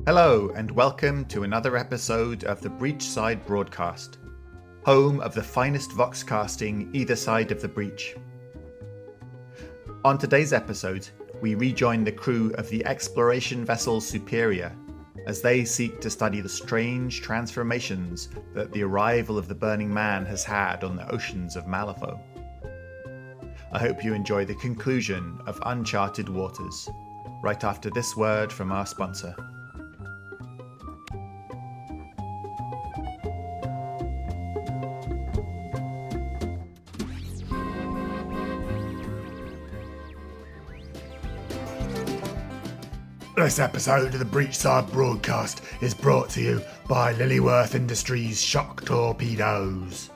Hello, and welcome to another episode of the Breachside Broadcast, home of the finest voxcasting either side of the breach. On today's episode, we rejoin the crew of the exploration vessel Superior as they seek to study the strange transformations that the arrival of the Burning Man has had on the oceans of Malifaux. I hope you enjoy the conclusion of Uncharted Waters, right after this word from our sponsor. This episode of the Breachside Broadcast is brought to you by Lilyworth Industries Shock Torpedoes.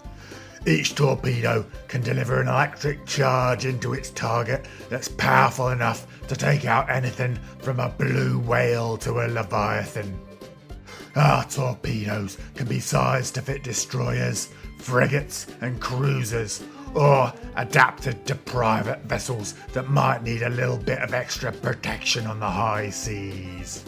Each torpedo can deliver an electric charge into its target that's powerful enough to take out anything from a blue whale to a leviathan. Our torpedoes can be sized to fit destroyers, frigates and cruisers, or adapted to private vessels that might need a little bit of extra protection on the high seas.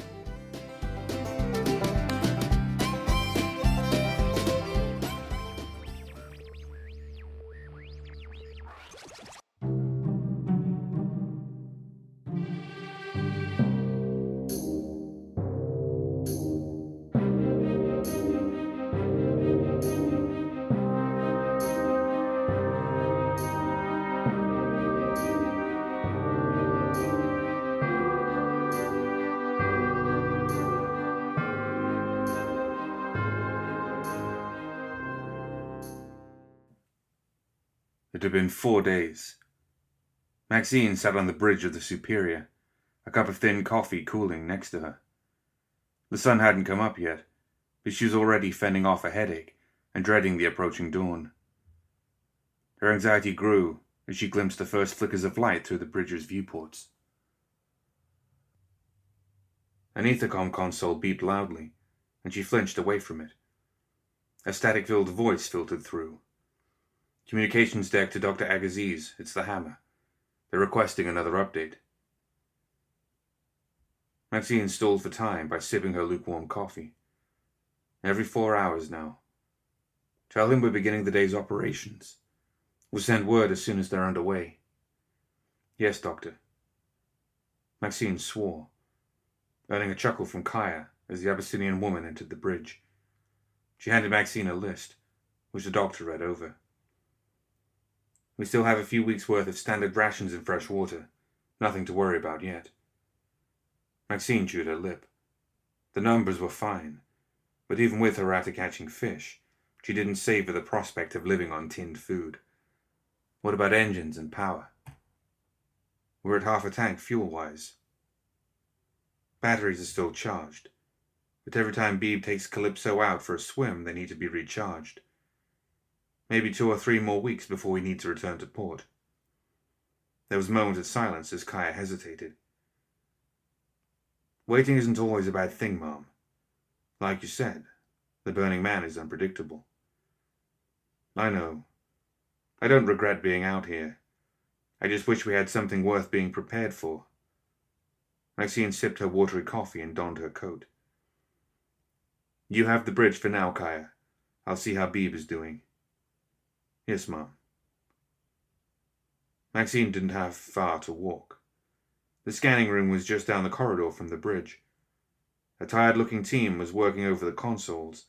It had been 4 days. Maxine sat on the bridge of the Superior, a cup of thin coffee cooling next to her. The sun hadn't come up yet, but she was already fending off a headache and dreading the approaching dawn. Her anxiety grew as she glimpsed the first flickers of light through the bridge's viewports. An Ethercom console beeped loudly, and she flinched away from it. A static-filled voice filtered through. Communications deck to Dr. Agassiz, it's the Hammer. They're requesting another update. Maxine stalled for time by sipping her lukewarm coffee. Every 4 hours now. Tell him we're beginning the day's operations. We'll send word as soon as they're underway. Yes, Doctor. Maxine swore, earning a chuckle from Kaya as the Abyssinian woman entered the bridge. She handed Maxine a list, which the doctor read over. We still have a few weeks' worth of standard rations and fresh water. Nothing to worry about yet. Maxine chewed her lip. The numbers were fine, but even with her after catching fish, she didn't savor the prospect of living on tinned food. What about engines and power? We're at half a tank fuel-wise. Batteries are still charged, but every time Beeb takes Calypso out for a swim, they need to be recharged. Maybe 2 or 3 more weeks before we need to return to port. There was a moment of silence as Kaya hesitated. Waiting isn't always a bad thing, Mom. Like you said, the Burning Man is unpredictable. I know. I don't regret being out here. I just wish we had something worth being prepared for. Maxine sipped her watery coffee and donned her coat. You have the bridge for now, Kaya. I'll see how Beeb is doing. Yes, Mom. Maxine didn't have far to walk. The scanning room was just down the corridor from the bridge. A tired-looking team was working over the consoles,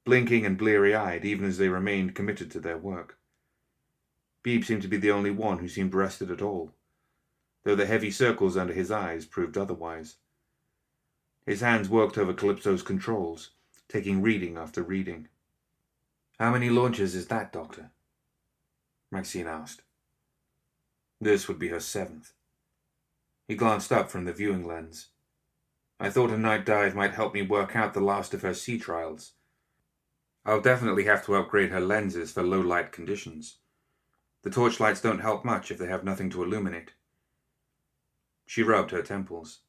blinking and bleary-eyed even as they remained committed to their work. Beeb seemed to be the only one who seemed rested at all, though the heavy circles under his eyes proved otherwise. His hands worked over Calypso's controls, taking reading after reading. How many launches is that, Doctor? Maxine asked. This would be her 7th. He glanced up from the viewing lens. I thought a night dive might help me work out the last of her sea trials. I'll definitely have to upgrade her lenses for low-light conditions. The torchlights don't help much if they have nothing to illuminate. She rubbed her temples.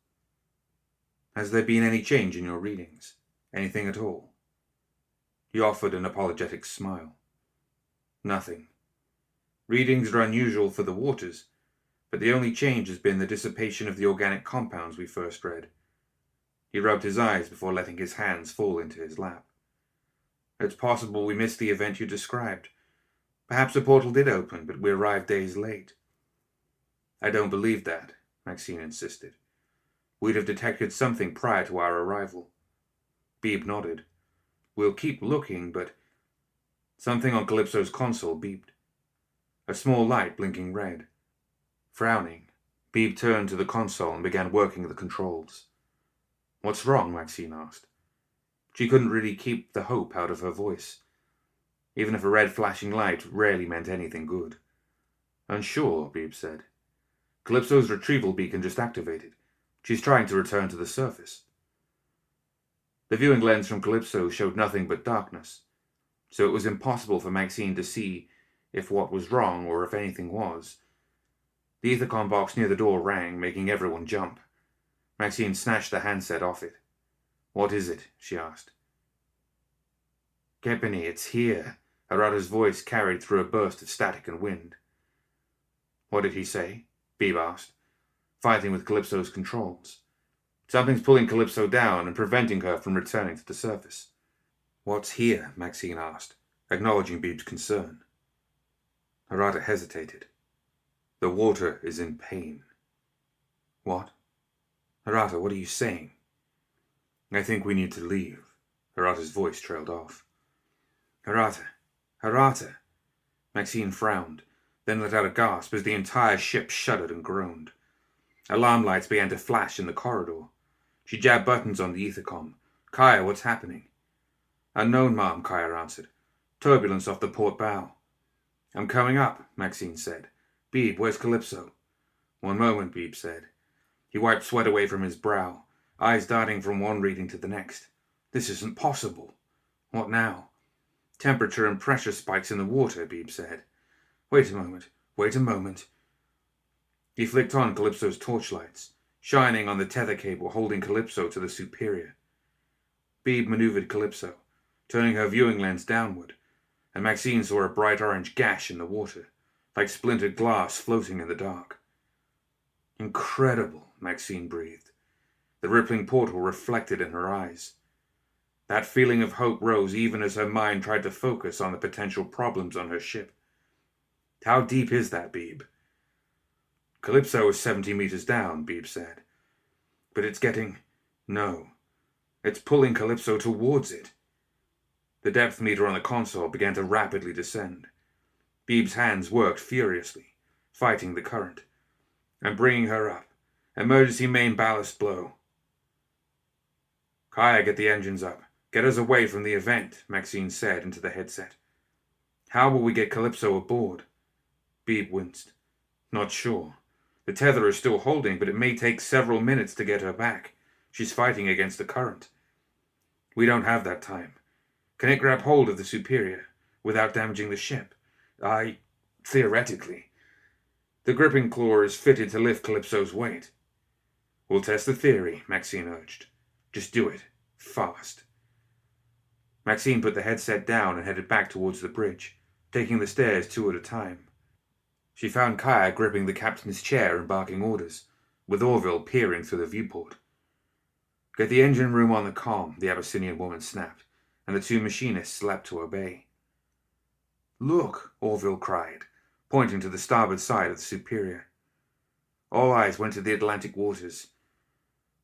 Has there been any change in your readings? Anything at all? He offered an apologetic smile. Nothing. Readings are unusual for the waters, but the only change has been the dissipation of the organic compounds we first read. He rubbed his eyes before letting his hands fall into his lap. It's possible we missed the event you described. Perhaps a portal did open, but we arrived days late. I don't believe that, Maxine insisted. We'd have detected something prior to our arrival. Beebe nodded. We'll keep looking, but... Something on Calypso's console beeped. A small light blinking red. Frowning, Beebe turned to the console and began working the controls. What's wrong? Maxine asked. She couldn't really keep the hope out of her voice, even if a red flashing light rarely meant anything good. Unsure, Beebe said. Calypso's retrieval beacon just activated. She's trying to return to the surface. The viewing lens from Calypso showed nothing but darkness, so it was impossible for Maxine to see if what was wrong or if anything was. The ethercom box near the door rang, making everyone jump. Maxine snatched the handset off it. What is it? She asked. Kepany, it's here. Harada's voice carried through a burst of static and wind. What did he say? Beebe asked, fighting with Calypso's controls. Something's pulling Calypso down and preventing her from returning to the surface. What's here? Maxine asked, acknowledging Beebe's concern. Harada hesitated. The water is in pain. What? Harada, what are you saying? I think we need to leave. Harada's voice trailed off. Harada. Maxine frowned, then let out a gasp as the entire ship shuddered and groaned. Alarm lights began to flash in the corridor. She jabbed buttons on the ethercom. Kaya, what's happening? Unknown, Ma'am, Kaya answered. Turbulence off the port bow. I'm coming up, Maxine said. Beebe, where's Calypso? One moment, Beebe said. He wiped sweat away from his brow, eyes darting from one reading to the next. This isn't possible. What now? Temperature and pressure spikes in the water, Beebe said. Wait a moment. He flicked on Calypso's torchlights, shining on the tether cable holding Calypso to the Superior. Beebe maneuvered Calypso, turning her viewing lens downward, and Maxine saw a bright orange gash in the water, like splintered glass floating in the dark. Incredible, Maxine breathed. The rippling portal reflected in her eyes. That feeling of hope rose even as her mind tried to focus on the potential problems on her ship. How deep is that, Beebe? Calypso is 70 meters down, Beebe said. But it's getting... No. It's pulling Calypso towards it. The depth meter on the console began to rapidly descend. Beebe's hands worked furiously, fighting the current, and bringing her up. Emergency main ballast blow. Kaya, get the engines up. Get us away from the event, Maxine said into the headset. How will we get Calypso aboard? Beebe winced. Not sure. The tether is still holding, but it may take several minutes to get her back. She's fighting against the current. We don't have that time. Can it grab hold of the Superior without damaging the ship? Theoretically. The gripping claw is fitted to lift Calypso's weight. We'll test the theory, Maxine urged. Just do it. Fast. Maxine put the headset down and headed back towards the bridge, taking the stairs 2 at a time. She found Kaya gripping the captain's chair and barking orders, with Orville peering through the viewport. Get the engine room on the comm, the Abyssinian woman snapped, and the 2 machinists leapt to obey. Look, Orville cried, pointing to the starboard side of the Superior. All eyes went to the Atlantic waters,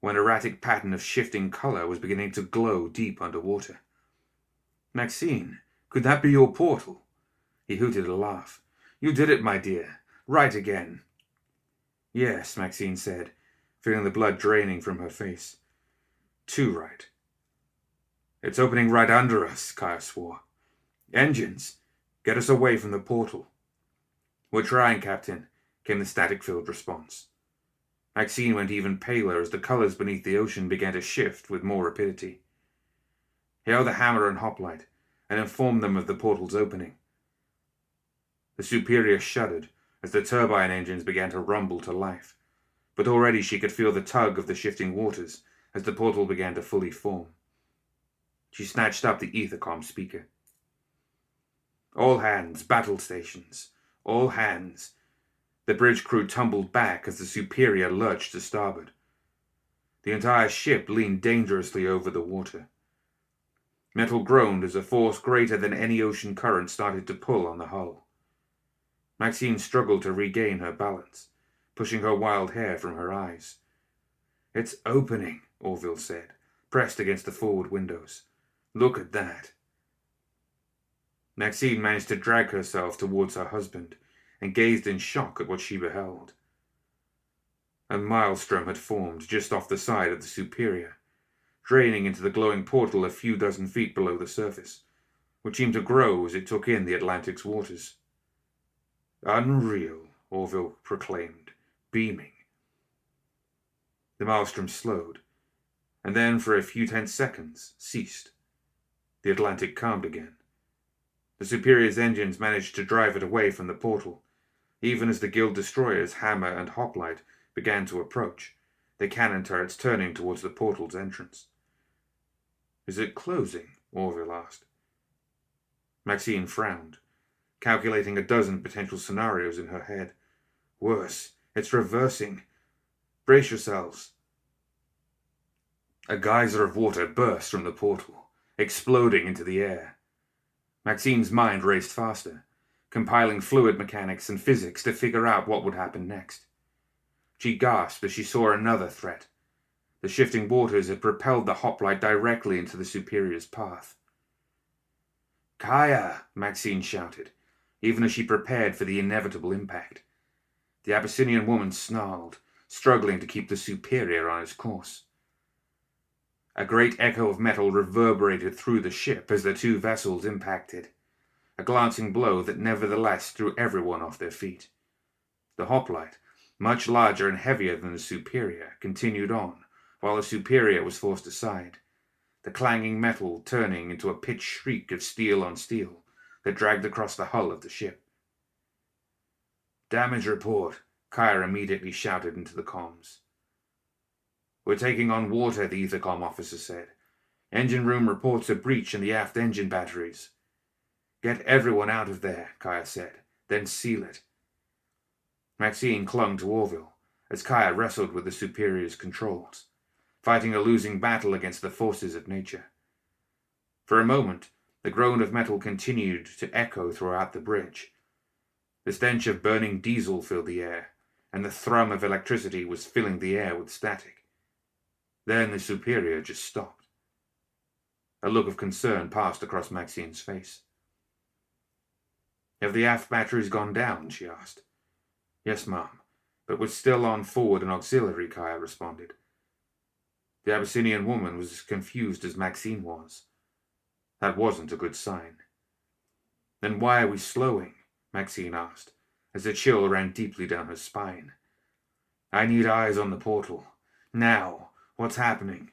when an erratic pattern of shifting color was beginning to glow deep underwater. Maxine, could that be your portal? He hooted a laugh. You did it, my dear. Right again. Yes, Maxine said, feeling the blood draining from her face. Too right. It's opening right under us, Kaya swore. Engines, get us away from the portal. We're trying, Captain, came the static-filled response. Maxine went even paler as the colors beneath the ocean began to shift with more rapidity. He held the hammer and hoplite and informed them of the portal's opening. The Superior shuddered as the turbine engines began to rumble to life, but already she could feel the tug of the shifting waters as the portal began to fully form. She snatched up the ethercom speaker. All hands, battle stations. All hands. The bridge crew tumbled back as the Superior lurched to starboard. The entire ship leaned dangerously over the water. Metal groaned as a force greater than any ocean current started to pull on the hull. Maxine struggled to regain her balance, pushing her wild hair from her eyes. "It's opening," Orville said, pressed against the forward windows. "Look at that." Maxine managed to drag herself towards her husband and gazed in shock at what she beheld. A maelstrom had formed just off the side of the Superior, draining into the glowing portal a few dozen feet below the surface, which seemed to grow as it took in the Atlantic's waters. "Unreal," Orville proclaimed, beaming. The maelstrom slowed, and then for a few tense seconds ceased. The Atlantic calmed again. The Superior's engines managed to drive it away from the portal, even as the Guild destroyers Hammer and Hoplite began to approach, their cannon turrets turning towards the portal's entrance. "Is it closing?" Orville asked. Maxine frowned, calculating a dozen potential scenarios in her head. "Worse, it's reversing. Brace yourselves." A geyser of water burst from the portal, exploding into the air. Maxine's mind raced faster, compiling fluid mechanics and physics to figure out what would happen next. She gasped as she saw another threat. The shifting waters had propelled the hoplite directly into the Superior's path. "Kaya!" Maxine shouted, even as she prepared for the inevitable impact. The Abyssinian woman snarled, struggling to keep the Superior on its course. A great echo of metal reverberated through the ship as the two vessels impacted, a glancing blow that nevertheless threw everyone off their feet. The hoplite, much larger and heavier than the Superior, continued on, while the Superior was forced aside, the clanging metal turning into a pitched shriek of steel on steel that dragged across the hull of the ship. "Damage report," Kaya immediately shouted into the comms. "We're taking on water," the Ethercom officer said. "Engine room reports a breach in the aft engine batteries." "Get everyone out of there," Kaya said, "then seal it." Maxine clung to Orville as Kaya wrestled with the Superior's controls, fighting a losing battle against the forces of nature. For a moment, the groan of metal continued to echo throughout the bridge. The stench of burning diesel filled the air, and the thrum of electricity was filling the air with static. Then the Superior just stopped. A look of concern passed across Maxine's face. "Have the aft batteries gone down?" she asked. "Yes, ma'am, but we're still on forward and auxiliary," Kaya responded. The Abyssinian woman was as confused as Maxine was. That wasn't a good sign. "Then why are we slowing?" Maxine asked, as a chill ran deeply down her spine. "I need eyes on the portal. Now! What's happening?"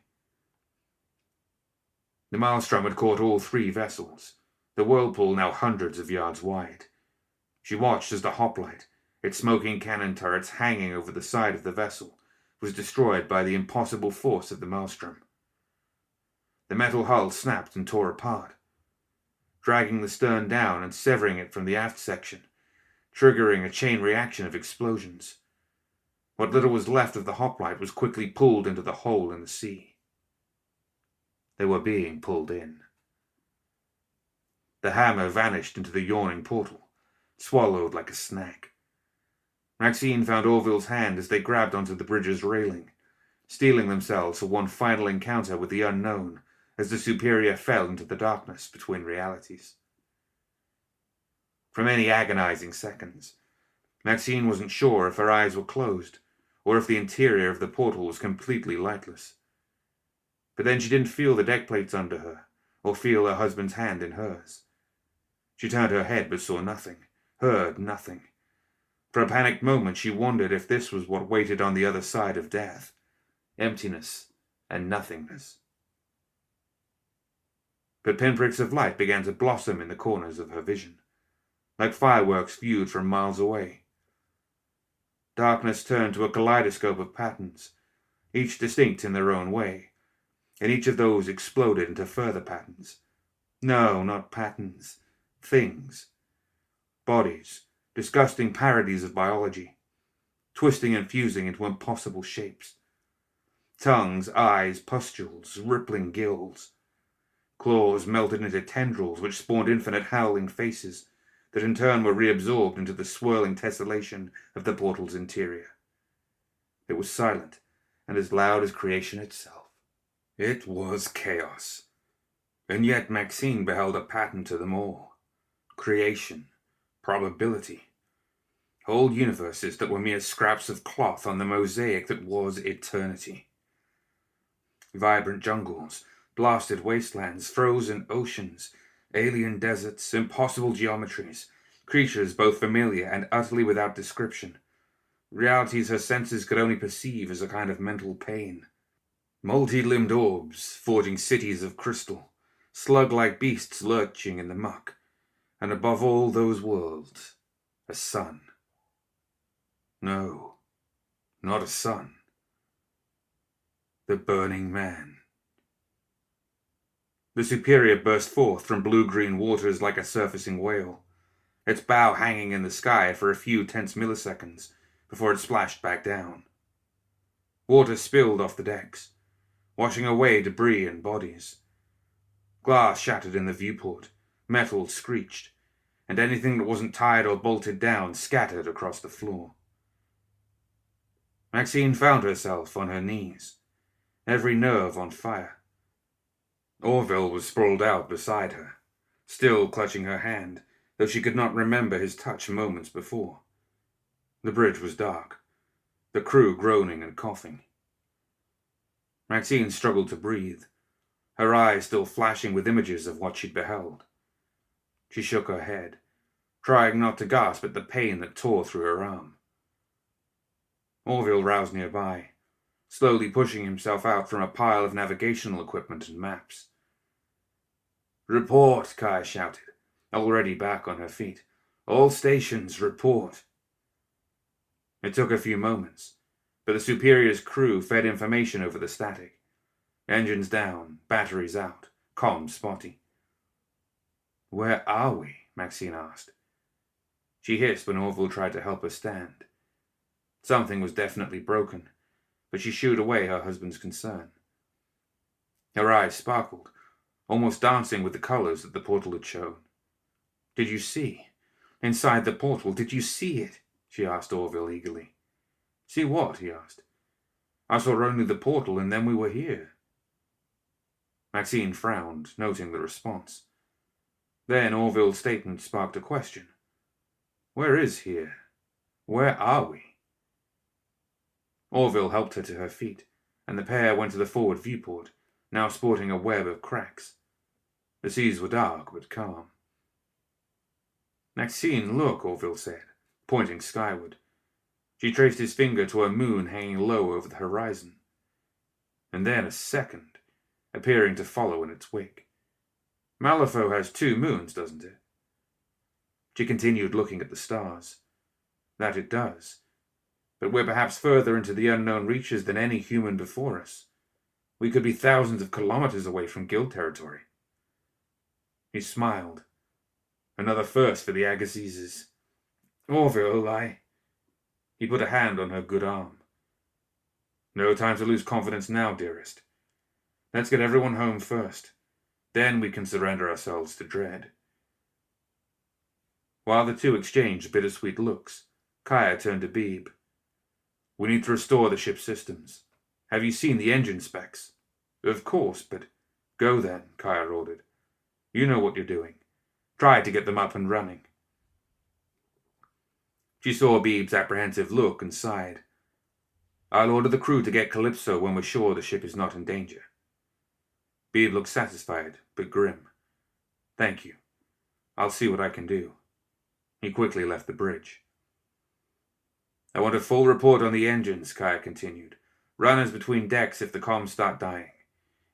The maelstrom had caught all three vessels, the whirlpool now hundreds of yards wide. She watched as the hoplite, its smoking cannon turrets hanging over the side of the vessel, was destroyed by the impossible force of the maelstrom. The metal hull snapped and tore apart, dragging the stern down and severing it from the aft section, triggering a chain reaction of explosions. What little was left of the hoplite was quickly pulled into the hole in the sea. They were being pulled in. The hammer vanished into the yawning portal, swallowed like a snack. Maxine found Orville's hand as they grabbed onto the bridge's railing, steeling themselves for one final encounter with the unknown as the Superior fell into the darkness between realities. For many agonizing seconds, Maxine wasn't sure if her eyes were closed or if the interior of the portal was completely lightless. But then she didn't feel the deck plates under her, or feel her husband's hand in hers. She turned her head but saw nothing, heard nothing. For a panicked moment she wondered if this was what waited on the other side of death. Emptiness and nothingness. But pinpricks of light began to blossom in the corners of her vision, like fireworks viewed from miles away. Darkness turned to a kaleidoscope of patterns, each distinct in their own way, and each of those exploded into further patterns. No, not patterns. Things. Bodies, disgusting parodies of biology, twisting and fusing into impossible shapes. Tongues, eyes, pustules, rippling gills. Claws melted into tendrils which spawned infinite howling faces that in turn were reabsorbed into the swirling tessellation of the portal's interior. It was silent and as loud as creation itself. It was chaos. And yet Maxine beheld a pattern to them all. Creation, probability. Whole universes that were mere scraps of cloth on the mosaic that was eternity. Vibrant jungles, blasted wastelands, frozen oceans, alien deserts, impossible geometries, creatures both familiar and utterly without description. Realities her senses could only perceive as a kind of mental pain. Multi-limbed orbs forging cities of crystal, slug-like beasts lurching in the muck, and above all those worlds, a sun. No, not a sun. The Burning Man. The Superior burst forth from blue-green waters like a surfacing whale, its bow hanging in the sky for a few tense milliseconds before it splashed back down. Water spilled off the decks, washing away debris and bodies. Glass shattered in the viewport, metal screeched, and anything that wasn't tied or bolted down scattered across the floor. Maxine found herself on her knees, every nerve on fire. Orville was sprawled out beside her, still clutching her hand, though she could not remember his touch moments before. The bridge was dark, the crew groaning and coughing. Maxine struggled to breathe, her eyes still flashing with images of what she'd beheld. She shook her head, trying not to gasp at the pain that tore through her arm. Orville roused nearby, slowly pushing himself out from a pile of navigational equipment and maps. "Report," Kaya shouted, already back on her feet. "All stations, report." It took a few moments, but the Superior's crew fed information over the static. Engines down, batteries out, comms spotty. "Where are we?" Maxine asked. She hissed when Orville tried to help her stand. Something was definitely broken, but she shooed away her husband's concern. Her eyes sparkled, almost dancing with the colors that the portal had shown. "Did you see? Inside the portal, did you see it?" she asked Orville eagerly. "See what?" he asked. "I saw only the portal, and then we were here." Maxine frowned, noting the response. Then Orville's statement sparked a question. "Where is here? Where are we?" Orville helped her to her feet, and the pair went to the forward viewport, now sporting a web of cracks. The seas were dark but calm. "Maxine, look," Orville said, pointing skyward. She traced his finger to a moon hanging low over the horizon, and then a second, appearing to follow in its wake. "Malifaux has 2 moons, doesn't it?" She continued looking at the stars. "That it does. But we're perhaps further into the unknown reaches than any human before us. We could be thousands of kilometers away from Guild territory." He smiled. Another first for the Agassizes. "Orville, He put a hand on her good arm. "No time to lose confidence now, dearest. Let's get everyone home first. Then we can surrender ourselves to dread." While the two exchanged bittersweet looks, Kaya turned to Beebe. "We need to restore the ship's systems. Have you seen the engine specs?" "Of course, but—" "Go then," Kaya ordered. "You know what you're doing. Try to get them up and running." She saw Beebe's apprehensive look and sighed. "I'll order the crew to get Calypso when we're sure the ship is not in danger." Beebe looked satisfied, but grim. "Thank you. I'll see what I can do." He quickly left the bridge. "I want a full report on the engines," Kaya continued. "Runners between decks if the comms start dying.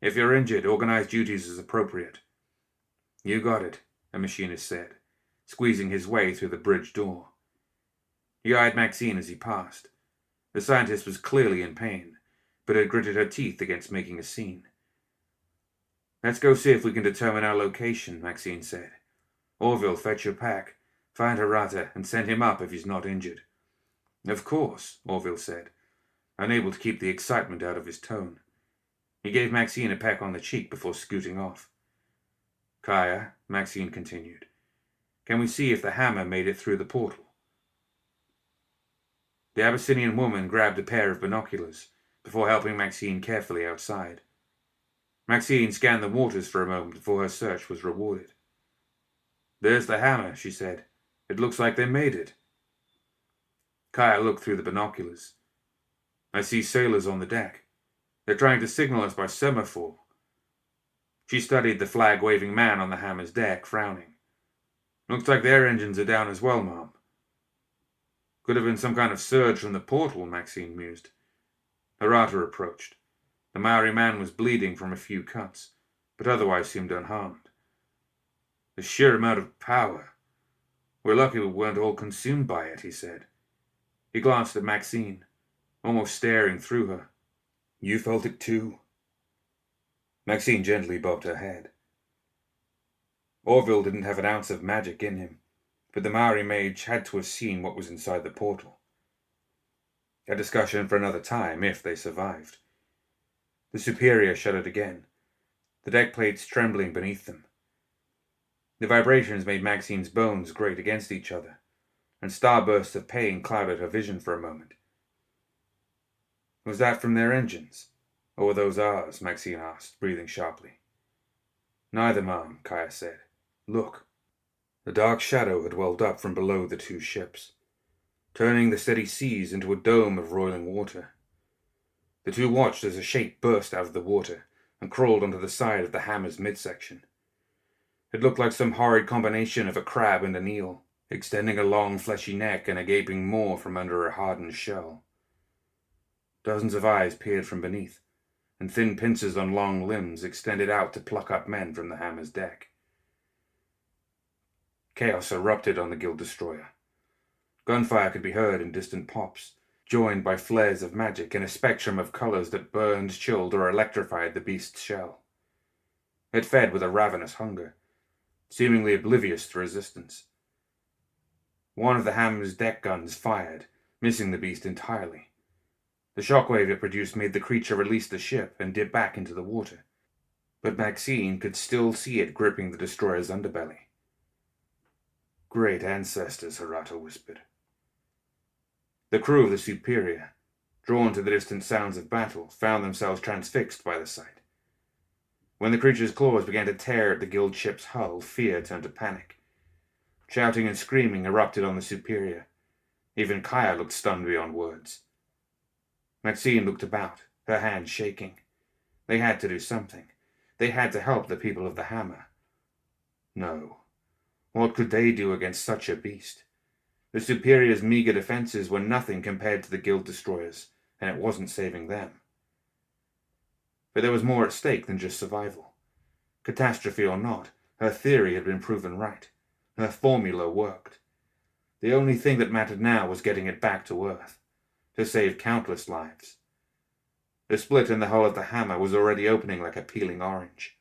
If you're injured, organize duties as appropriate." "You got it," a machinist said, squeezing his way through the bridge door. He eyed Maxine as he passed. The scientist was clearly in pain, but had gritted her teeth against making a scene. "Let's go see if we can determine our location," Maxine said. "Orville, fetch your pack, find Hirata, and send him up if he's not injured." "Of course," Orville said, unable to keep the excitement out of his tone. He gave Maxine a peck on the cheek before scooting off. Kaya, Maxine continued, can we see if the hammer made it through the portal? The Abyssinian woman grabbed a pair of binoculars before helping Maxine carefully outside. Maxine scanned the waters for a moment before her search was rewarded. There's the hammer, she said. It looks like they made it. Kaya looked through the binoculars. I see sailors on the deck. They're trying to signal us by semaphore. She studied the flag-waving man on the hammer's deck, frowning. Looks like their engines are down as well, Mom. Could have been some kind of surge from the portal, Maxine mused. Hirata approached. The Maori man was bleeding from a few cuts, but otherwise seemed unharmed. The sheer amount of power. We're lucky we weren't all consumed by it, he said. He glanced at Maxine, almost staring through her. You felt it too? Maxine gently bobbed her head. Orville didn't have an ounce of magic in him, but the Maori mage had to have seen what was inside the portal. A discussion for another time, if they survived. The Superior shuddered again, the deck plates trembling beneath them. The vibrations made Maxine's bones grate against each other, and starbursts of pain clouded her vision for a moment. Was that from their engines? Or were those ours? Maxine asked, breathing sharply. Neither, Mom, Kaya said. Look. A dark shadow had welled up from below the two ships, turning the steady seas into a dome of roiling water. The two watched as a shape burst out of the water and crawled onto the side of the hammer's midsection. It looked like some horrid combination of a crab and an eel, extending a long fleshy neck and a gaping maw from under a hardened shell. Dozens of eyes peered from beneath, and thin pincers on long limbs extended out to pluck up men from the hammer's deck. Chaos erupted on the Guild Destroyer. Gunfire could be heard in distant pops, joined by flares of magic and a spectrum of colors that burned, chilled, or electrified the beast's shell. It fed with a ravenous hunger, seemingly oblivious to resistance. One of the hammer's deck guns fired, missing the beast entirely. The shockwave it produced made the creature release the ship and dip back into the water, but Maxine could still see it gripping the destroyer's underbelly. Great ancestors, Hirata whispered. The crew of the Superior, drawn to the distant sounds of battle, found themselves transfixed by the sight. When the creature's claws began to tear at the guild ship's hull, fear turned to panic. Shouting and screaming erupted on the Superior. Even Kaya looked stunned beyond words. Maxine looked about, her hands shaking. They had to do something. They had to help the people of the Hammer. No. What could they do against such a beast? The Superior's meager defenses were nothing compared to the Guild Destroyers, and it wasn't saving them. But there was more at stake than just survival. Catastrophe or not, her theory had been proven right. Her formula worked. The only thing that mattered now was getting it back to Earth, to save countless lives. The split in the hull of the Hammer was already opening like a peeling orange.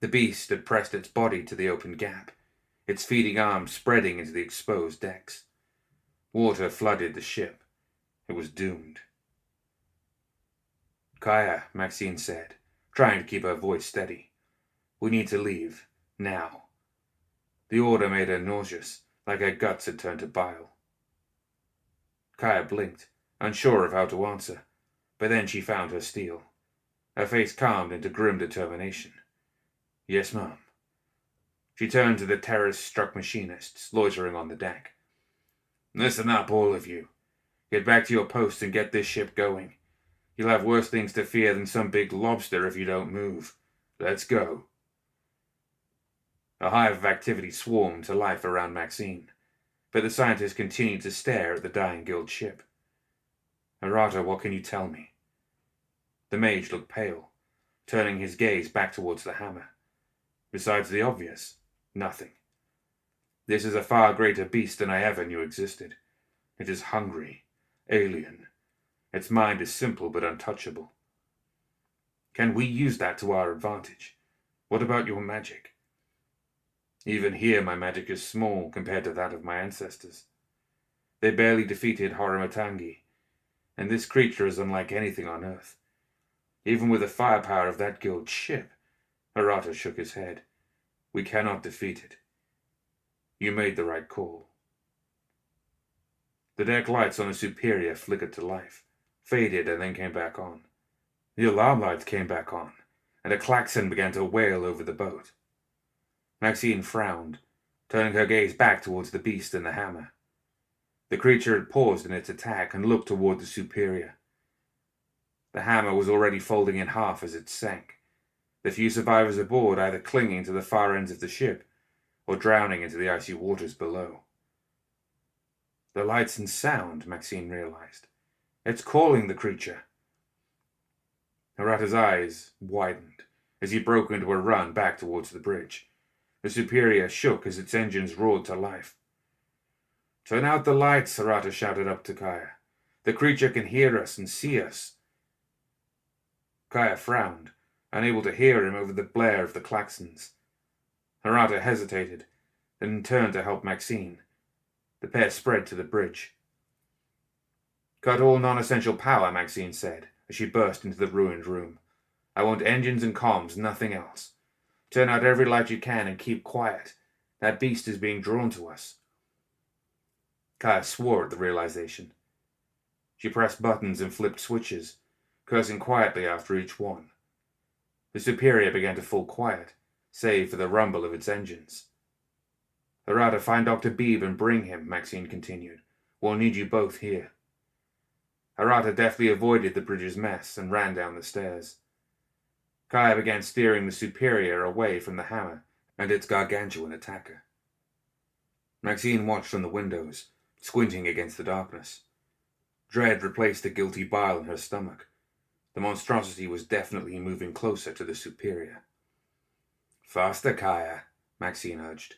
The beast had pressed its body to the open gap, its feeding arms spreading into the exposed decks. Water flooded the ship. It was doomed. Kaya, Maxine said, trying to keep her voice steady. We need to leave, now. The order made her nauseous, like her guts had turned to bile. Kaya blinked, unsure of how to answer, but then she found her steel. Her face calmed into grim determination. Yes, Mom. She turned to the terror-struck machinists, loitering on the deck. Listen up, all of you. Get back to your posts and get this ship going. You'll have worse things to fear than some big lobster if you don't move. Let's go. A hive of activity swarmed to life around Maxine, but the scientists continued to stare at the dying guild ship. Hirata, what can you tell me? The mage looked pale, turning his gaze back towards the Hammer. Besides the obvious, nothing. This is a far greater beast than I ever knew existed. It is hungry, alien. Its mind is simple but untouchable. Can we use that to our advantage? What about your magic? Even here my magic is small compared to that of my ancestors. They barely defeated Horamatangi, and this creature is unlike anything on Earth. Even with the firepower of that guild ship, Hirata shook his head. We cannot defeat it. You made the right call. The deck lights on the Superior flickered to life, faded, and then came back on. The alarm lights came back on, and a klaxon began to wail over the boat. Maxine frowned, turning her gaze back towards the beast and the hammer. The creature had paused in its attack and looked toward the Superior. The hammer was already folding in half as it sank, the few survivors aboard either clinging to the far ends of the ship or drowning into the icy waters below. The lights and sound, Maxine realized. It's calling the creature. Hirata's eyes widened as he broke into a run back towards the bridge. The Superior shook as its engines roared to life. Turn out the lights, Hirata shouted up to Kaya. The creature can hear us and see us. Kaya frowned, unable to hear him over the blare of the klaxons. Hirata hesitated, then turned to help Maxine. The pair spread to the bridge. Cut all non-essential power, Maxine said, as she burst into the ruined room. I want engines and comms, nothing else. Turn out every light you can and keep quiet. That beast is being drawn to us. Kaya swore at the realization. She pressed buttons and flipped switches, cursing quietly after each one. The Superior began to fall quiet, save for the rumble of its engines. Hirata, find Dr. Beebe and bring him, Maxine continued. We'll need you both here. Hirata deftly avoided the bridge's mess and ran down the stairs. Kaya began steering the Superior away from the hammer and its gargantuan attacker. Maxine watched from the windows, squinting against the darkness. Dread replaced the guilty bile in her stomach. The monstrosity was definitely moving closer to the Superior. Faster, Kaya, Maxine urged.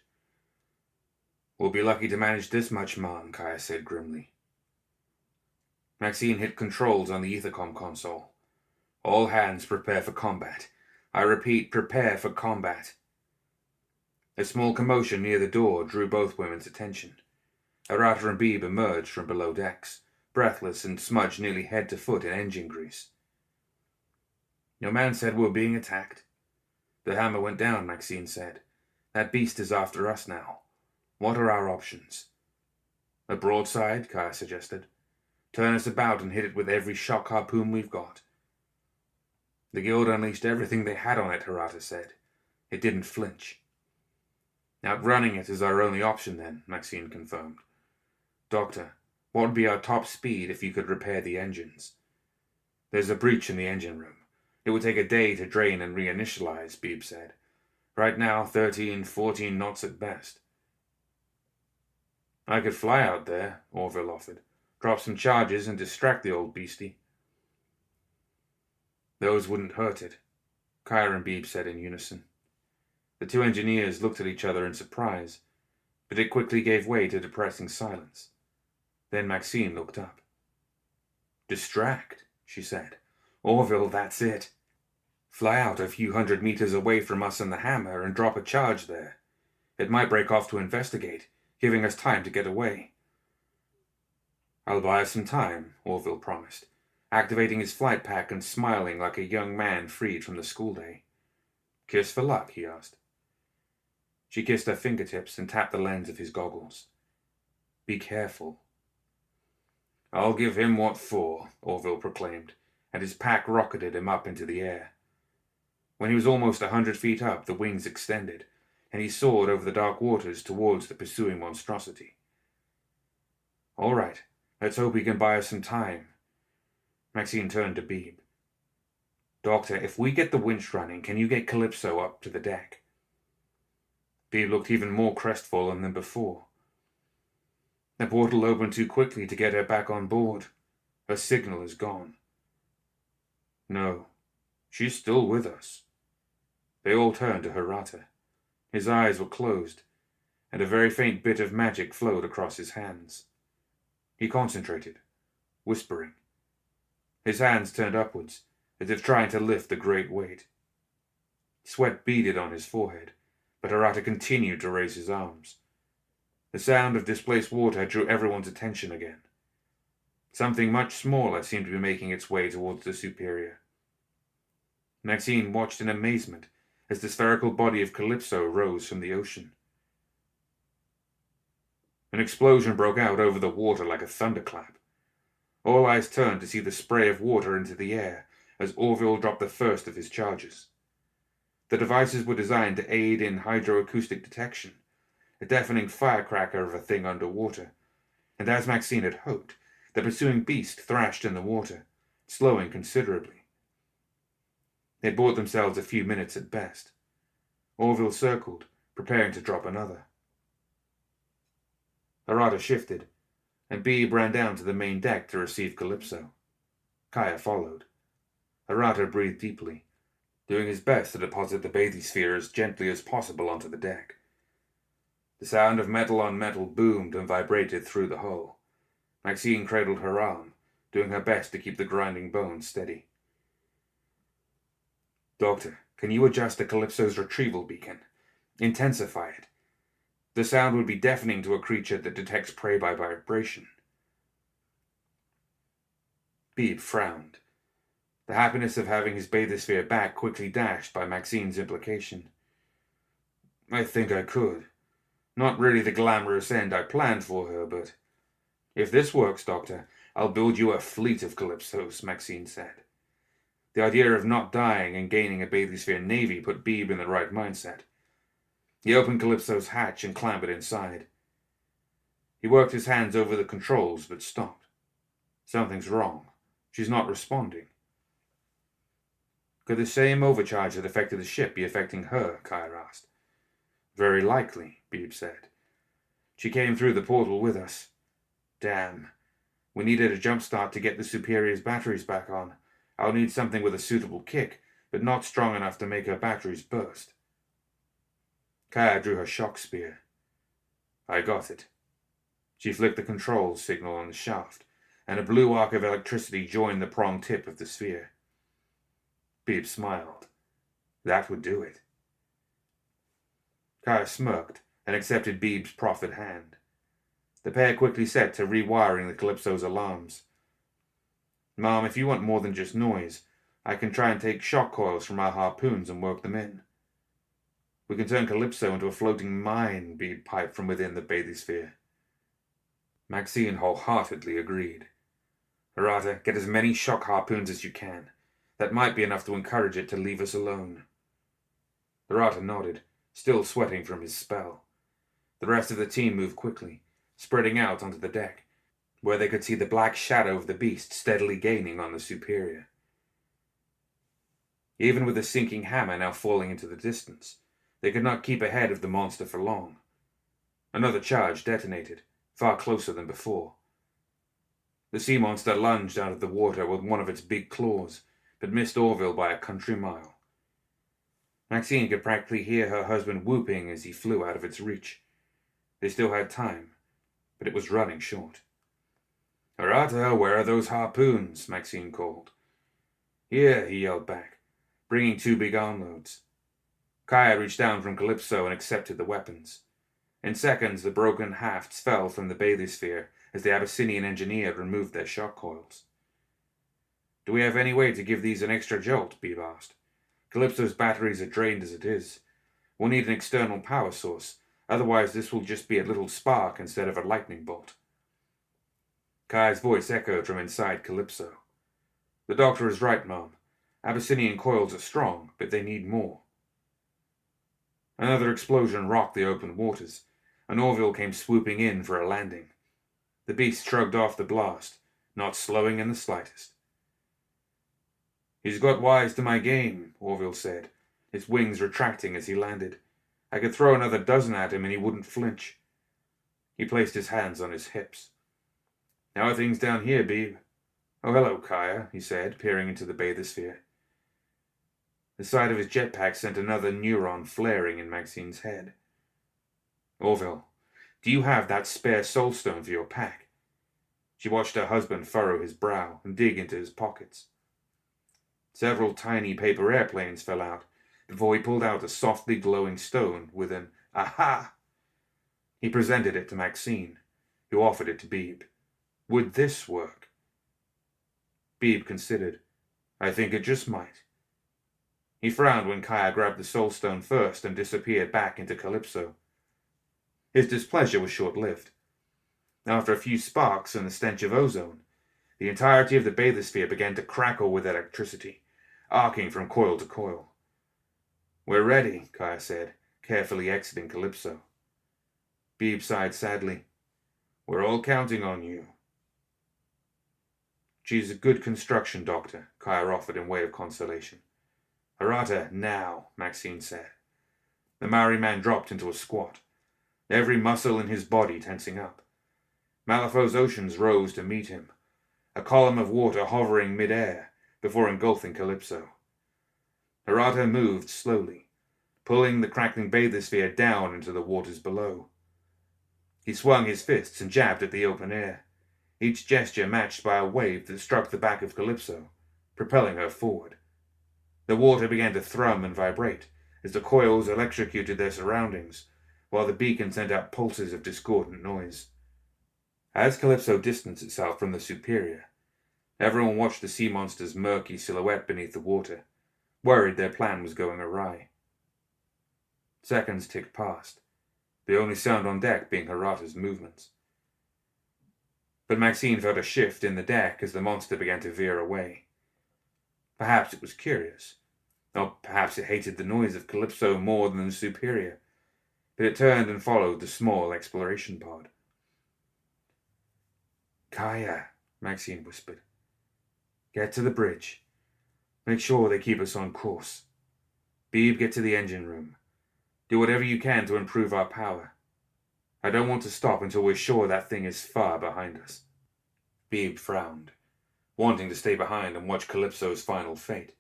We'll be lucky to manage this much, Mom, Kaya said grimly. Maxine hit controls on the Ethercom console. All hands prepare for combat. I repeat, prepare for combat. A small commotion near the door drew both women's attention. Hirata and Beebe emerged from below decks, breathless and smudged nearly head to foot in engine grease. Your man said we were being attacked. The hammer went down, Maxine said. That beast is after us now. What are our options? A broadside, Kaya suggested. Turn us about and hit it with every shock harpoon we've got. The guild unleashed everything they had on it, Hirata said. It didn't flinch. Outrunning it is our only option then, Maxine confirmed. Doctor, what would be our top speed if you could repair the engines? There's a breach in the engine room. It would take a day to drain and reinitialize, Beebe said. Right now, 13, 14 knots at best. I could fly out there, Orville offered. Drop some charges and distract the old beastie. Those wouldn't hurt it, Kaya and Beebe said in unison. The two engineers looked at each other in surprise, but it quickly gave way to depressing silence. Then Maxine looked up. Distract, she said. Orville, that's it. Fly out a few 100 meters away from us and the hammer and drop a charge there. It might break off to investigate, giving us time to get away. I'll buy us some time, Orville promised, activating his flight pack and smiling like a young man freed from the school day. Kiss for luck, he asked. She kissed her fingertips and tapped the lens of his goggles. Be careful. I'll give him what for, Orville proclaimed, and his pack rocketed him up into the air. When he was almost 100 feet up, the wings extended, and he soared over the dark waters towards the pursuing monstrosity. All right, let's hope he can buy us some time. Maxine turned to Beebe. Doctor, if we get the winch running, can you get Calypso up to the deck? Beebe looked even more crestfallen than before. The portal opened too quickly to get her back on board. Her signal is gone. No, she's still with us. They all turned to Hirata. His eyes were closed, and a very faint bit of magic flowed across his hands. He concentrated, whispering. His hands turned upwards, as if trying to lift the great weight. Sweat beaded on his forehead, but Hirata continued to raise his arms. The sound of displaced water drew everyone's attention again. Something much smaller seemed to be making its way towards the Superior. Maxine watched in amazement as the spherical body of Calypso rose from the ocean. An explosion broke out over the water like a thunderclap. All eyes turned to see the spray of water into the air as Orville dropped the first of his charges. The devices were designed to aid in hydroacoustic detection, a deafening firecracker of a thing underwater, and as Maxine had hoped, the pursuing beast thrashed in the water, slowing considerably. They had bought themselves a few minutes at best. Orville circled, preparing to drop another. Arata shifted, and Beebe ran down to the main deck to receive Calypso. Kaya followed. Arata breathed deeply, doing his best to deposit the bathysphere as gently as possible onto the deck. The sound of metal on metal boomed and vibrated through the hull. Maxine cradled her arm, doing her best to keep the grinding bones steady. "Doctor, can you adjust the Calypso's retrieval beacon? Intensify it. The sound would be deafening to a creature that detects prey by vibration." Beebe frowned, the happiness of having his bathysphere back quickly dashed by Maxine's implication. "I think I could. Not really the glamorous end I planned for her, but if this works, Doctor, I'll build you a fleet of Calypsos," Maxine said. The idea of not dying and gaining a bathysphere navy put Beebe in the right mindset. He opened Calypso's hatch and clambered inside. He worked his hands over the controls, but stopped. Something's wrong. She's not responding. Could the same overcharge that affected the ship be affecting her? Kaya asked. "Very likely," Beebe said. "She came through the portal with us. Damn. We needed a jump start to get the Superior's batteries back on. I'll need something with a suitable kick, but not strong enough to make her batteries burst." Kaya drew her shock spear. "I got it." She flicked the controls signal on the shaft, and a blue arc of electricity joined the prong tip of the sphere. Beebe smiled. That would do it. Kaya smirked and accepted Beebe's proffered hand. The pair quickly set to rewiring the Calypso's alarms. "Mom, if you want more than just noise, I can try and take shock coils from our harpoons and work them in." "We can turn Calypso into a floating mine," Beebe piped from within the bathysphere. Maxine wholeheartedly agreed. "Arata, get as many shock harpoons as you can. That might be enough to encourage it to leave us alone." Arata nodded, still sweating from his spell. The rest of the team moved quickly, spreading out onto the deck, where they could see the black shadow of the beast steadily gaining on the Superior. Even with the sinking hammer now falling into the distance, they could not keep ahead of the monster for long. Another charge detonated, far closer than before. The sea monster lunged out of the water with one of its big claws, but missed Orville by a country mile. Maxine could practically hear her husband whooping as he flew out of its reach. They still had time, but it was running short. "Arata, where are those harpoons?" Maxine called. "Here," he yelled back, bringing 2 big armloads. Kaya reached down from Calypso and accepted the weapons. In seconds, the broken hafts fell from the bathysphere as the Abyssinian engineer removed their shock coils. "Do we have any way to give these an extra jolt?" Beebe asked. "Calypso's batteries are drained as it is. We'll need an external power source, otherwise this will just be a little spark instead of a lightning bolt." Kaya's voice echoed from inside Calypso. "The doctor is right, Mom. Abyssinian coils are strong, but they need more." Another explosion rocked the open waters, and Orville came swooping in for a landing. The beast shrugged off the blast, not slowing in the slightest. "He's got wise to my game," Orville said, his wings retracting as he landed. "I could throw another dozen at him and he wouldn't flinch." He placed his hands on his hips. "How are things down here, Beebe?" "Oh, hello, Kaya," he said, peering into the bathysphere. The sight of his jetpack sent another neuron flaring in Maxine's head. "Orville, do you have that spare soulstone for your pack?" She watched her husband furrow his brow and dig into his pockets. Several tiny paper airplanes fell out before he pulled out a softly glowing stone with an "Aha!" He presented it to Maxine, who offered it to Beebe. "Would this work?" Beebe considered. "I think it just might." He frowned when Kaya grabbed the soul stone first and disappeared back into Calypso. His displeasure was short-lived. After a few sparks and the stench of ozone, the entirety of the bathysphere began to crackle with electricity, arcing from coil to coil. "We're ready," Kaya said, carefully exiting Calypso. Beebe sighed sadly. "We're all counting on you." "She's a good construction doctor," Kaya offered in way of consolation. "Hirata, now," Maxine said. The Maori man dropped into a squat, every muscle in his body tensing up. Malifaux's oceans rose to meet him, a column of water hovering mid-air before engulfing Calypso. Hirata moved slowly, pulling the crackling bathysphere down into the waters below. He swung his fists and jabbed at the open air, each gesture matched by a wave that struck the back of Calypso, propelling her forward. The water began to thrum and vibrate as the coils electrocuted their surroundings, while the beacon sent out pulses of discordant noise. As Calypso distanced itself from the Superior, everyone watched the sea monster's murky silhouette beneath the water, worried their plan was going awry. Seconds ticked past, the only sound on deck being Hirata's movements. But Maxine felt a shift in the deck as the monster began to veer away. Perhaps it was curious, or perhaps it hated the noise of Calypso more than the Superior, but it turned and followed the small exploration pod. "Kaya," Maxine whispered. "Get to the bridge. Make sure they keep us on course. Beebe, get to the engine room. Do whatever you can to improve our power. I don't want to stop until we're sure that thing is far behind us." Beebe frowned, wanting to stay behind and watch Calypso's final fate,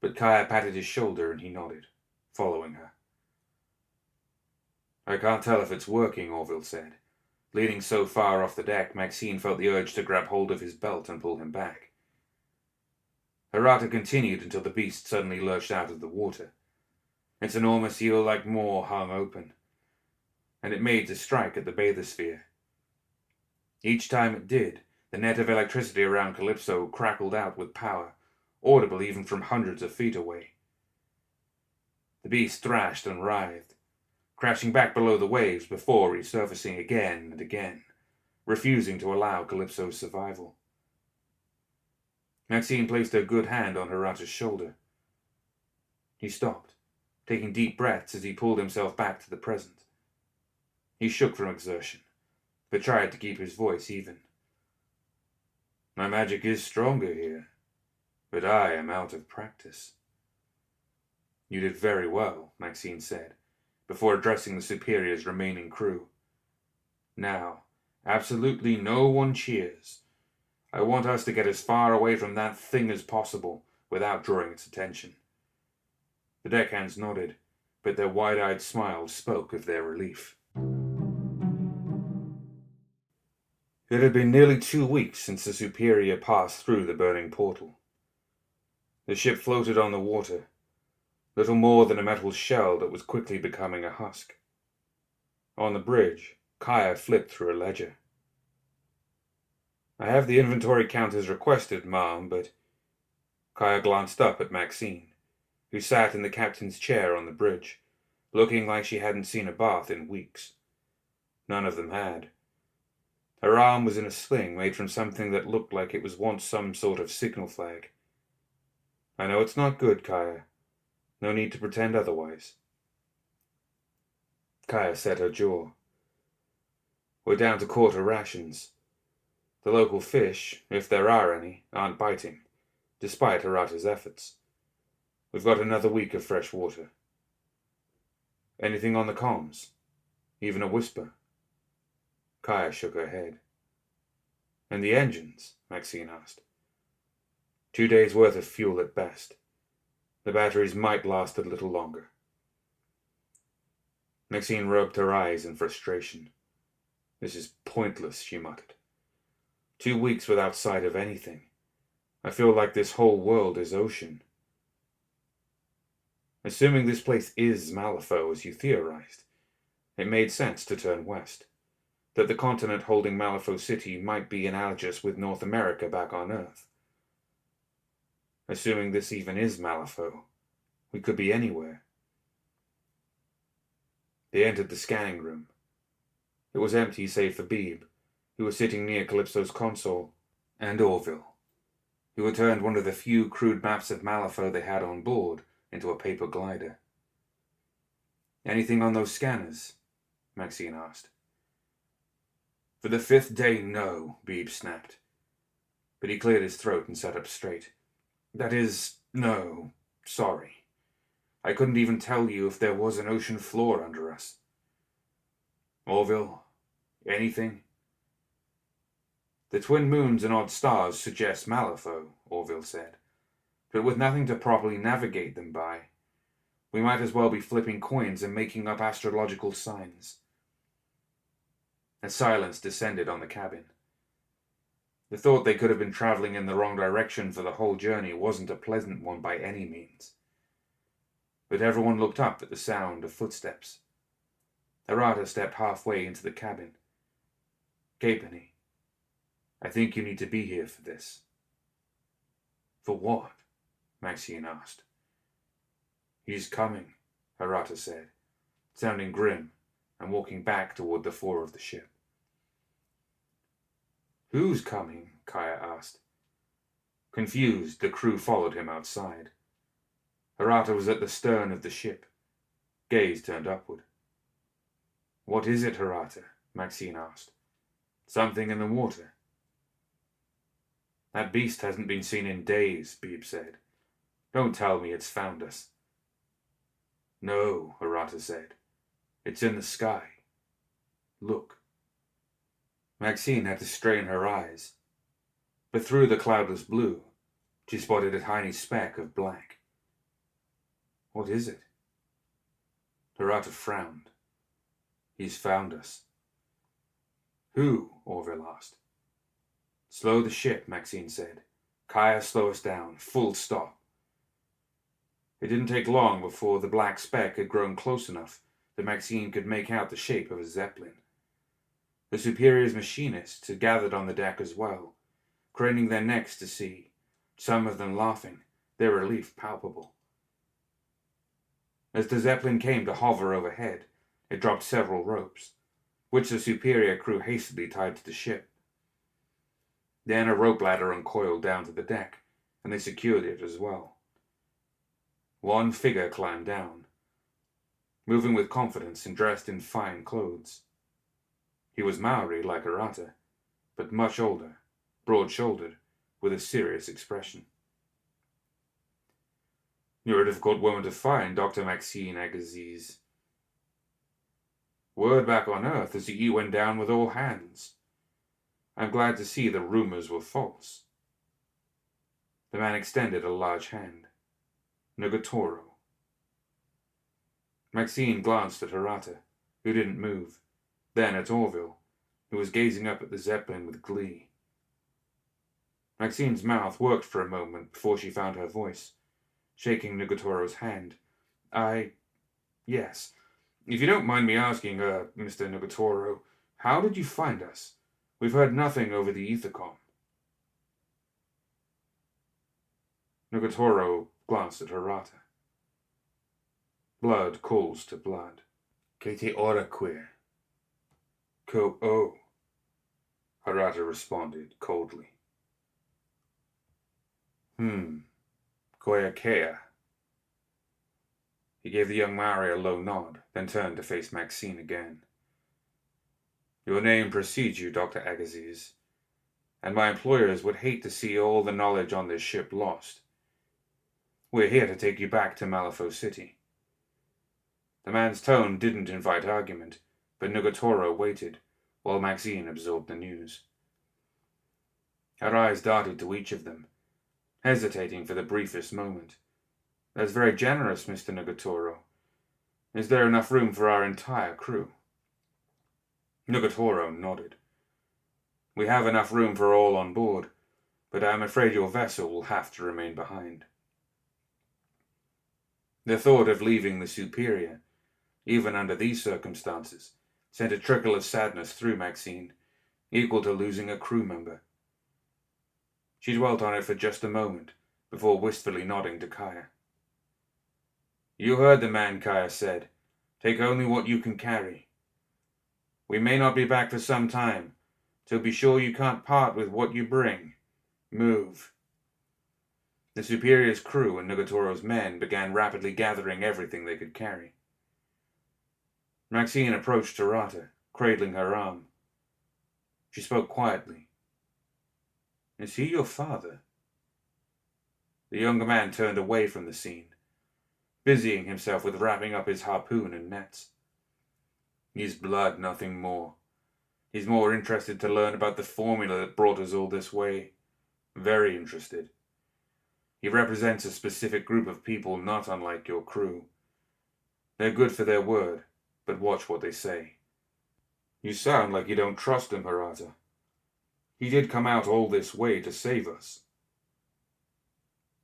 but Kaya patted his shoulder and he nodded, following her. "I can't tell if it's working," Orville said. Leaning so far off the deck, Maxine felt the urge to grab hold of his belt and pull him back. Hirata continued until the beast suddenly lurched out of the water. Its enormous eel-like maw hung open, and it made to strike at the bathysphere. Each time it did, the net of electricity around Calypso crackled out with power, audible even from hundreds of feet away. The beast thrashed and writhed, crashing back below the waves before resurfacing again and again, refusing to allow Calypso's survival. Maxine placed her good hand on Hirata's shoulder. He stopped, taking deep breaths as he pulled himself back to the present. He shook from exertion, but tried to keep his voice even. "My magic is stronger here, but I am out of practice." "You did very well," Maxine said, before addressing the Superior's remaining crew. "Now, absolutely no one cheers. I want us to get as far away from that thing as possible without drawing its attention." The deckhands nodded, but their wide-eyed smiles spoke of their relief. It had been nearly 2 weeks since the Superior passed through the burning portal. The ship floated on the water, little more than a metal shell that was quickly becoming a husk. On the bridge, Kaya flipped through a ledger. "I have the inventory count as requested, ma'am, but—" Kaya glanced up at Maxine, who sat in the captain's chair on the bridge, looking like she hadn't seen a bath in weeks. None of them had. Her arm was in a sling made from something that looked like it was once some sort of signal flag. "I know it's not good, Kaya. No need to pretend otherwise." Kaya set her jaw. "We're down to quarter rations. The local fish, if there are any, aren't biting, despite Hirata's efforts. We've got another week of fresh water." "Anything on the comms? Even a whisper?" Kaya shook her head. "And the engines?" Maxine asked. 2 days' worth of fuel at best. The batteries might last a little longer." Maxine rubbed her eyes in frustration. "This is pointless," she muttered. 2 weeks without sight of anything. I feel like this whole world is ocean." Assuming this place is Malifaux, as you theorized, it made sense to turn west, that the continent holding Malifaux City might be analogous with North America back on Earth. Assuming this even is Malifaux, We could be anywhere. They entered the scanning room. It was empty save for Beebe, who was sitting near Calypso's console, and Orville, who had turned one of the few crude maps of Malifaux they had on board into a paper glider. "Anything on those scanners?" Maxine asked. "For the 5th day, no," Beebe snapped. But he cleared his throat and sat up straight. "That is, no, sorry. I couldn't even tell you if there was an ocean floor under us." "Orville, anything?" "The twin moons and odd stars suggest Malifaux," Orville said. "But with nothing to properly navigate them by, we might as well be flipping coins and making up astrological signs." A silence descended on the cabin. The thought they could have been traveling in the wrong direction for the whole journey wasn't a pleasant one by any means. But everyone looked up at the sound of footsteps. Arata stepped halfway into the cabin. "Capenny, I think you need to be here for this." "For what?" Maxine asked. "He's coming," Arata said, sounding grim and walking back toward the fore of the ship. "Who's coming?" Kaya asked. Confused, the crew followed him outside. Arata was at the stern of the ship, gaze turned upward. "What is it, Arata?" Maxine asked. "Something in the water?" "That beast hasn't been seen in days," Beebe said. "Don't tell me it's found us." "No," Arata said. "It's in the sky. Look." Maxine had to strain her eyes, but through the cloudless blue, she spotted a tiny speck of black. "What is it?" Arata frowned. "He's found us." "Who?" Orville asked. "Slow the ship," Maxine said. "Kaya, slow us down. Full stop." It didn't take long before the black speck had grown close enough that Maxine could make out the shape of a zeppelin. The Superior's machinists had gathered on the deck as well, craning their necks to see, some of them laughing, their relief palpable. As the zeppelin came to hover overhead, it dropped several ropes, which the Superior crew hastily tied to the ship. Then a rope ladder uncoiled down to the deck, and they secured it as well. One figure climbed down, moving with confidence and dressed in fine clothes. He was Maori like Arata, but much older, broad-shouldered, with a serious expression. "You're a difficult woman to find, Dr. Maxine Agassiz. Word back on Earth is that you went down with all hands. I'm glad to see the rumors were false." The man extended a large hand. "Nugatoro." Maxine glanced at Arata, who didn't move, then at Orville, who was gazing up at the zeppelin with glee. Maxine's mouth worked for a moment before she found her voice, shaking Nugatoro's hand. Yes. If you don't mind me asking, Mr. Nugatoro, how did you find us? We've heard nothing over the ethercom." Nugatoro glanced at Arata. "Blood calls to blood. Que te ora queer." "Ko-o," Arata responded coldly. Koyakea." He gave the young Maori a low nod, then turned to face Maxine again. "Your name precedes you, Dr. Agassiz, and my employers would hate to see all the knowledge on this ship lost. We're here to take you back to Malifaux City." The man's tone didn't invite argument, but Nugatoro waited, while Maxine absorbed the news. Her eyes darted to each of them, hesitating for the briefest moment. "That's very generous, Mr. Nugatoro. Is there enough room for our entire crew?" Nugatoro nodded. "We have enough room for all on board, but I'm afraid your vessel will have to remain behind." The thought of leaving the Superior, even under these circumstances, sent a trickle of sadness through Maxine, equal to losing a crew member. She dwelt on it for just a moment, before wistfully nodding to Kaya. You heard the man, Kaya said. Take only what you can carry. We may not be back for some time, so be sure you can't part with what you bring. Move. The Superior's crew and Nugatoro's men began rapidly gathering everything they could carry. Maxine approached Tarata, cradling her arm. She spoke quietly. Is he your father? The younger man turned away from the scene, busying himself with wrapping up his harpoon and nets. He's blood, nothing more. He's more interested to learn about the formula that brought us all this way. Very interested. He represents a specific group of people not unlike your crew. They're good for their word, but watch what they say. You sound like you don't trust him, Harada. He did come out all this way to save us.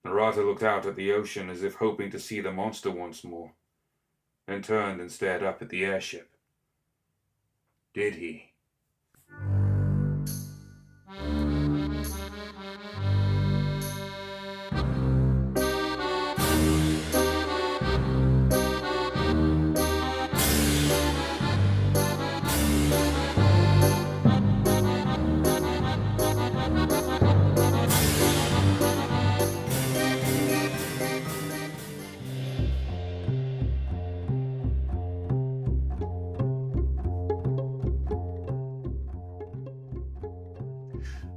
Harada looked out at the ocean as if hoping to see the monster once more, then turned and stared up at the airship. Did he?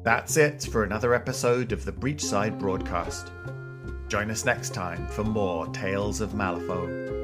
That's it for another episode of the Breachside Broadcast. Join us next time for more Tales of Malifaux.